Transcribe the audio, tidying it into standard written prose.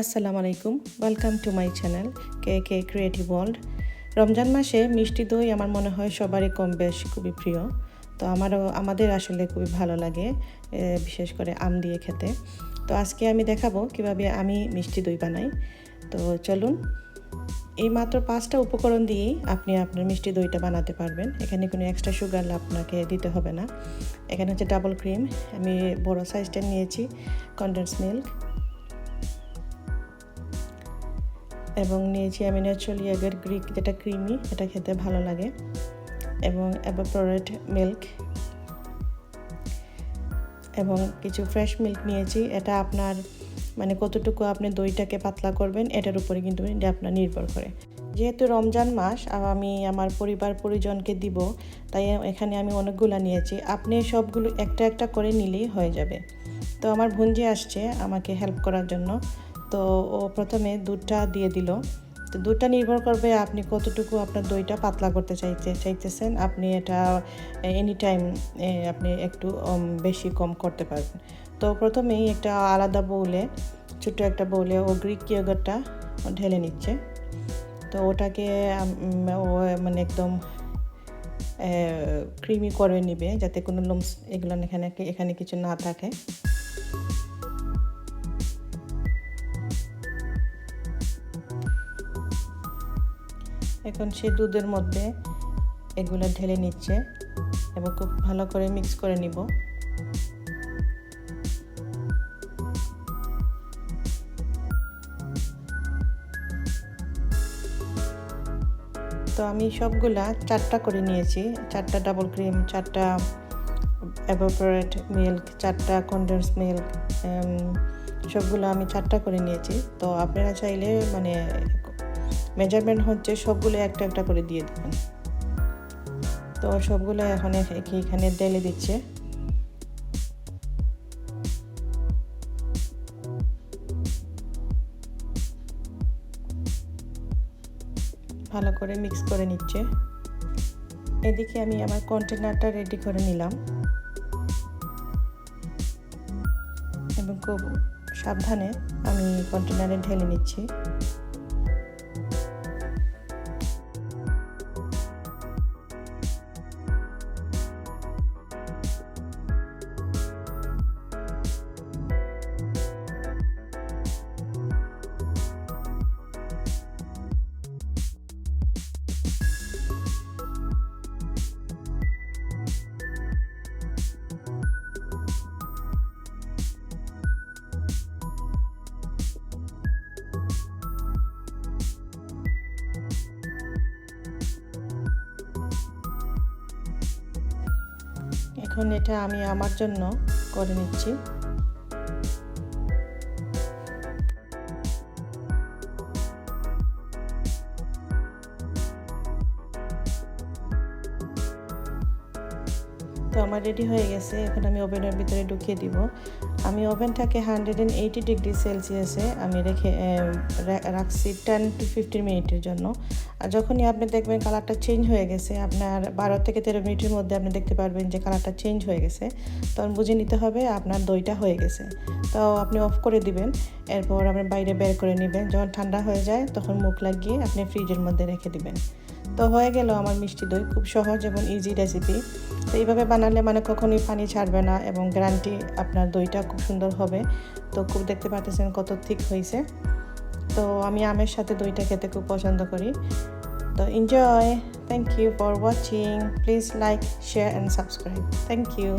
আসসালামু আলাইকুম, welcome to my channel K creative world. Ramzan মাসে মিষ্টি দই আমার মনে হয় সবারই কম বেশ খুবই প্রিয়। তো আমাদের আসলে খুবই ভালো লাগে, বিশেষ করে আম দিয়ে খেতে। তো আজকে আমি দেখাবো কিভাবে আমি মিষ্টি দই বানাই। তো চলুন, এই মাত্র 5টা উপকরণ দিয়েই আপনি আপনার মিষ্টি দইটা বানাতে পারবেন। এখানে কোনো এক্সট্রা সুগার আপনাকে দিতে হবে না। এখানে হচ্ছে ডাবল ক্রিম, আমি বড় সাইজটা নিয়েছি, কনডেন্স মিল্ক, এবং নিয়েছি আমি ন্যাচারাল ইয়োগার্ট গ্রিক, যেটা ক্রিমি, এটা খেতে ভালো লাগে, এবং এভাপোরেট মিল্ক এবং কিছু ফ্রেশ মিল্ক নিয়েছি। এটা আপনার মানে কতটুকু আপনি দইটাকে পাতলা করবেন এটার উপরে কিন্তু আপনার নির্ভর করে। যেহেতু রমজান মাস আর আমি আমার পরিবার পরিজনকে দিব, তাই এখানে আমি অনেকগুলো নিয়েছি। আপনি সবগুলো একটা একটা করে নিলেই হয়ে যাবে। তো আমার বোনজি আসছে আমাকে হেল্প করার জন্য, তো ও প্রথমে দুধটা দিয়ে দিল। তো দুধটা নির্ভর করবে আপনি কতটুকু আপনার দইটা পাতলা করতে চাইতেছেন। আপনি এটা এনি টাইম আপনি একটু বেশি কম করতে পারবেন। তো প্রথমেই একটা আলাদা বউলে, ছোটো একটা বউলে ও গ্রিক ইয়োগার্টটা ঢেলে নিচ্ছে। তো ওটাকে ও মানে একদম ক্রিমি করে নিবে, যাতে কোনো লুমস এগুলো এখানে কিছু না থাকে। এখন সে দুধের মধ্যে এগুলো ঢেলে নিচ্ছে এবং খুব ভালো করে মিক্স করে নিব। তো আমি সবগুলা 4টা করে নিয়েছি, 4টা ডাবল ক্রিম, 4টা এভাপোরেট মিল্ক, 4টা কনডেন্স মিল্ক, সবগুলো আমি 4টা করে নিয়েছি। তো আপনারা চাইলে মানে মেজারমেন্ট হচ্ছে সবগুলো একটা একটা করে দিয়ে দেবেন। তো সবগুলো এখন এখানে ঢেলে দিচ্ছে। ভালো করে মিক্স করে নিচ্ছে। এদিকে আমি আমার কন্টেনারটা রেডি করে নিলাম এবং খুব সাবধানে আমি কন্টেনারে ঢেলে নিচ্ছি। এখন এটা আমি আমার জন্য করে নিচ্ছি। তো আমার রেডি হয়ে গেছে। এখন আমি ওভেনের ভিতরে ঢুকিয়ে দিব। আমি ওভেনটাকে 180 ডিগ্রি সেলসিয়াসে আমি রাখছি 10 to 15 মিনিটের জন্য। আর যখনই আপনি দেখবেন কালারটা চেঞ্জ হয়ে গেছে, আপনার 12 থেকে 13 মিনিটের মধ্যে আপনি দেখতে পারবেন যে কালারটা চেঞ্জ হয়ে গেছে, তখন বুঝে নিতে হবে আপনার দইটা হয়ে গেছে। তো আপনি অফ করে দিবেন, এরপর আপনি বাইরে বের করে নেবেন। যখন ঠান্ডা হয়ে যায় তখন মুখ লাগিয়ে আপনি ফ্রিজের মধ্যে রেখে দিবেন। তো হয়ে গেল আমার মিষ্টি দই, খুব সহজ এবং ইজি রেসিপি। তো এইভাবে বানালে মানে কখনোই পানি ছাড়বে না এবং গ্যারান্টি আপনার দইটা খুব সুন্দর হবে। তো খুব দেখতে পাচ্ছেন কত থিক হয়েছে। তো আমি আমের সাথে দইটা খেতে খুব পছন্দ করি। তো enjoy, thank you for watching, please like, share and subscribe, thank you.